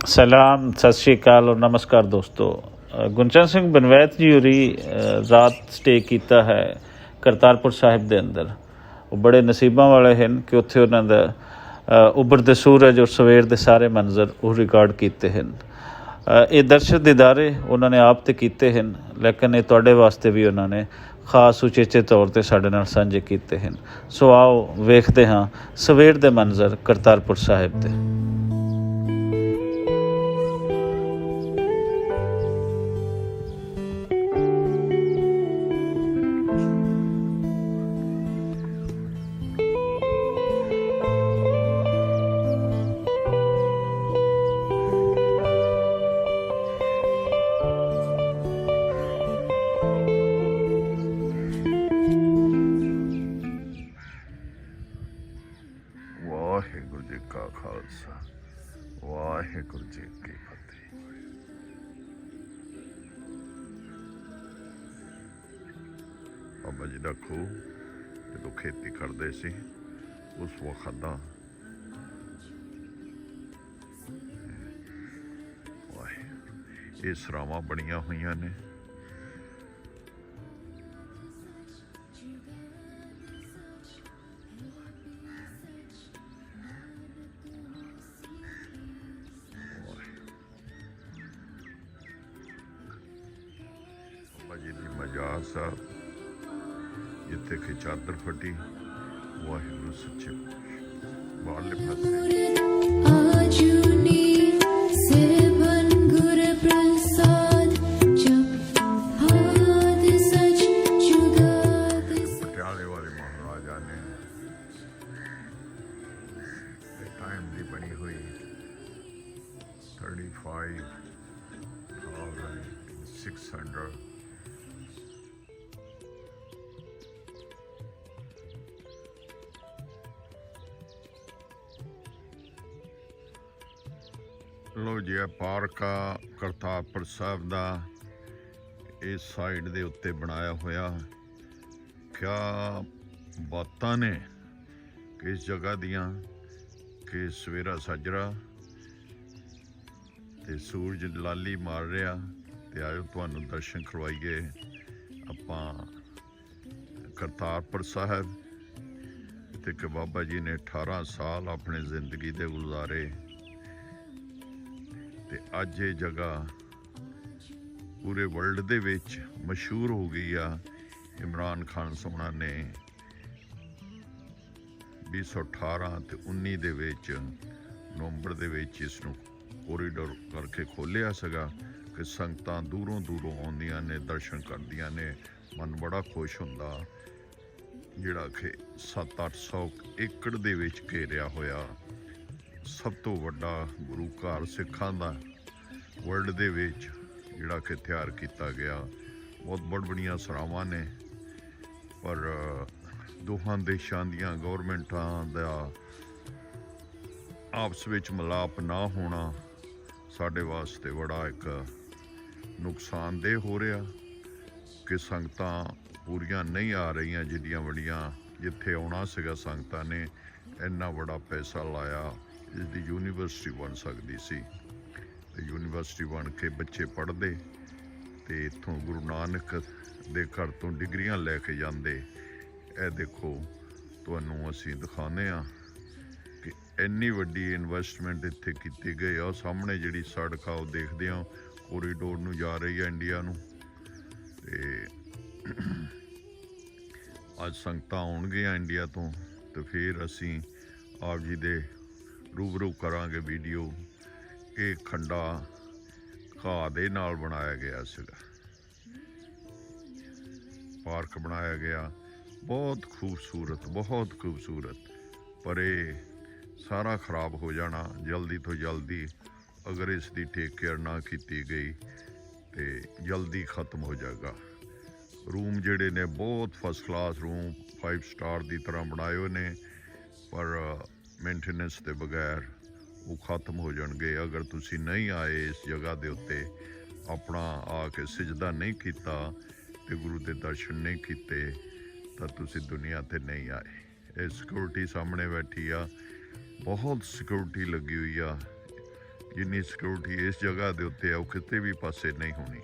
सलाम, सत श्री अकाल और नमस्कार दोस्तों। गुरचरण सिंह बनवैत जी होरी रात स्टे किया है करतारपुर साहिब के अंदर। वो बड़े नसीबों वाले हैं कि उत्थे उन्होंने उभरते सूरज और सवेर के सारे मंजर वो रिकॉर्ड किए हैं। ये दर्शक दीदारे उन्होंने आप तो किए हैं, लेकिन ये तुहाडे वास्ते भी उन्होंने खास उचेचे तौर पर साडे नाल साझे किए हैं। सो आओ वेखते हाँ सवेर के मंजर करतारपुर साहिब के। ਵਾਹਿਗੁਰੂ ਜੀ ਕਾ ਖਾਲਸਾ ਵਾਹਿਗੁਰੂ ਜੀ ਕੀ ਫਤਿਹ। ਬਾਬਾ ਜੀ ਦਾ ਖੂਹ ਜਦੋਂ ਖੇਤੀ ਕਰਦੇ ਸੀ ਉਸ ਵਕਤ ਦਾ ਇਹ ਸਰਾਵਾਂ ਬਣੀਆਂ ਹੋਈਆਂ ਨੇ। ਬਾਬਾ ਜੀ ਦੀ ਮਜ਼ਾਰ ਸਾਹਿਬ ਜਿੱਥੇ ਕਿ ਚਾਦਰ ਫਟੀ, ਵਾਹਿਗੁਰੂ ਸੱਚੇ ਬਾਹਰਲੇ ਪਾਸੇ ਪਟਿਆਲੇ ਵਾਲੇ ਮਹਾਰਾਜਾ ਨੇ ਟਾਈਮ ਦੀ ਬਣੀ ਹੋਈ 35,600 ਲੋ ਜੀ ਇਹ ਪਾਰਕ ਆ ਕਰਤਾਰਪੁਰ ਸਾਹਿਬ ਦਾ। ਇਸ ਸਾਈਡ ਦੇ ਉੱਤੇ ਬਣਾਇਆ ਹੋਇਆ ਕਿਆ ਬਾਤਾਂ ਨੇ ਕਿਸ ਜਗ੍ਹਾ ਦੀਆਂ ਕਿ ਸਵੇਰਾ ਸੱਜਰਾ ਤੇ ਸੂਰਜ ਲਾਲੀ ਮਾਰ ਰਿਹਾ। ਤੇ ਆਇਓ ਤੁਹਾਨੂੰ ਦਰਸ਼ਨ ਕਰਵਾਈਏ ਆਪਾਂ ਕਰਤਾਰਪੁਰ ਸਾਹਿਬ ਤੇ ਕਿ ਬਾਬਾ ਜੀ ਨੇ 18 ਸਾਲ ਆਪਣੀ ਜ਼ਿੰਦਗੀ ਦੇ ਗੁਜ਼ਾਰੇ ਤੇ ਅੱਜ ਇਹ ਜਗ੍ਹਾ ਪੂਰੇ ਵਰਲਡ ਦੇ ਵਿੱਚ ਮਸ਼ਹੂਰ ਹੋ ਗਈ ਆ। ਇਮਰਾਨ ਖਾਨ ਸੋਹਣਾ ਨੇ 2018 ਤੇ 19 ਦੇ ਵਿੱਚ ਨਵੰਬਰ ਦੇ ਵਿੱਚ ਇਸ ਨੂੰ ਕੋਰੀਡੋਰ ਕਰਕੇ ਖੋਲ੍ਹਿਆ ਸੀਗਾ ਕਿ ਸੰਗਤਾਂ ਦੂਰੋਂ ਦੂਰੋਂ ਆਉਂਦੀਆਂ ਨੇ, ਦਰਸ਼ਨ ਕਰਦੀਆਂ ਨੇ। ਮਨ ਬੜਾ ਖੁਸ਼ ਹੁੰਦਾ ਜਿਹੜਾ ਕਿ 700-800 ਏਕੜ ਦੇ ਵਿੱਚ ਘੇਰਿਆ ਹੋਇਆ ਸਭ ਤੋਂ ਵੱਡਾ ਗੁਰੂ ਘਰ ਸਿੱਖਾਂ ਦਾ ਵਰਲਡ ਦੇ ਵਿੱਚ ਜਿਹੜਾ ਕਿ ਤਿਆਰ ਕੀਤਾ ਗਿਆ। ਬਹੁਤ ਬੜੀਆਂ ਸਰਾਵਾਂ ਨੇ, ਪਰ ਦੋਹਾਂ ਦੇਸ਼ਾਂ ਦੀਆਂ ਗੌਰਮੈਂਟਾਂ ਦਾ ਆਪਸ ਵਿੱਚ ਮਿਲਾਪ ਨਾ ਹੋਣਾ ਸਾਡੇ ਵਾਸਤੇ ਬੜਾ ਇੱਕ ਨੁਕਸਾਨਦੇਹ ਹੋ ਰਿਹਾ ਕਿ ਸੰਗਤਾਂ ਪੂਰੀਆਂ ਨਹੀਂ ਆ ਰਹੀਆਂ ਜਿੱਡੀਆਂ ਵੱਡੀਆਂ ਜਿੱਥੇ ਆਉਣਾ ਸੀਗਾ। ਸੰਗਤਾਂ ਨੇ ਇੰਨਾ ਬੜਾ ਪੈਸਾ ਲਾਇਆ, ਇਸ ਦੀ ਯੂਨੀਵਰਸਿਟੀ ਬਣ ਸਕਦੀ ਸੀ ਤੇ ਯੂਨੀਵਰਸਿਟੀ ਬਣ ਕੇ ਬੱਚੇ ਪੜ੍ਹਦੇ ਤੇ ਇੱਥੋਂ ਗੁਰੂ ਨਾਨਕ ਦੇ ਘਰ ਤੋਂ ਡਿਗਰੀਆਂ ਲੈ ਕੇ ਜਾਂਦੇ। ਇਹ ਦੇਖੋ ਤੁਹਾਨੂੰ ਅਸੀਂ ਦਿਖਾਉਂਦੇ ਹਾਂ ਕਿ ਇੰਨੀ ਵੱਡੀ ਇਨਵੈਸਟਮੈਂਟ ਇੱਥੇ ਕੀਤੀ ਗਈ ਆ। ਸਾਹਮਣੇ ਜਿਹੜੀ ਸੜਕ ਆ ਉਹ ਦੇਖਦੇ ਆ ਕੋਰੀਡੋਰ ਨੂੰ ਜਾ ਰਹੀ ਆ ਇੰਡੀਆ ਨੂੰ। ਤੇ ਅੱਜ ਸੰਗਤਾਂ ਆਉਣਗੀਆਂ ਇੰਡੀਆ ਤੋਂ ਤੇ ਫਿਰ ਅਸੀਂ ਆਪ ਜੀ ਦੇ ਰੂਬਰੂ ਕਰਾਂਗੇ ਵੀਡੀਓ। ਇਹ ਖੰਡਾ ਘਾਹ ਦੇ ਨਾਲ ਬਣਾਇਆ ਗਿਆ ਸੀਗਾ, ਪਾਰਕ ਬਣਾਇਆ ਗਿਆ, ਬਹੁਤ ਖੂਬਸੂਰਤ। ਪਰ ਇਹ ਸਾਰਾ ਖਰਾਬ ਹੋ ਜਾਣਾ ਜਲਦੀ ਤੋਂ ਜਲਦੀ ਅਗਰ ਇਸ ਦੀ ਟੇਕ ਕੇਅਰ ਨਾ ਕੀਤੀ ਗਈ ਤੇ ਜਲਦੀ ਖਤਮ ਹੋ ਜਾਏਗਾ। ਰੂਮ ਜਿਹੜੇ ਨੇ ਬਹੁਤ ਫਸਟ ਕਲਾਸ ਰੂਮ 5 ਸਟਾਰ ਦੀ ਤਰ੍ਹਾਂ ਬਣਾਏ ਹੋਏ ਨੇ, ਪਰ ਮੇਨਟੇਨੈਂਸ ਦੇ ਬਗੈਰ ਉਹ ਖਤਮ ਹੋ ਜਾਣਗੇ। ਅਗਰ ਤੁਸੀਂ ਨਹੀਂ ਆਏ ਇਸ ਜਗ੍ਹਾ ਦੇ ਉੱਤੇ, ਆਪਣਾ ਆ ਕੇ ਸਿਜਦਾ ਨਹੀਂ ਕੀਤਾ ਤੇ ਗੁਰੂ ਦੇ ਦਰਸ਼ਨ ਨਹੀਂ ਕੀਤੇ ਤਾਂ ਤੁਸੀਂ ਦੁਨੀਆ ਤੇ ਨਹੀਂ ਆਏ। ਇਹ ਸਿਕਿਉਰਿਟੀ ਸਾਹਮਣੇ ਬੈਠੀ ਆ, ਬਹੁਤ ਸਿਕਿਉਰਿਟੀ ਲੱਗੀ ਹੋਈ ਆ। ਜਿੰਨੀ ਸਿਕਿਉਰਿਟੀ ਇਸ ਜਗ੍ਹਾ ਦੇ ਉੱਤੇ ਆ ਉਹ ਕਿਤੇ ਵੀ ਪਾਸੇ ਨਹੀਂ ਹੋਣੀ।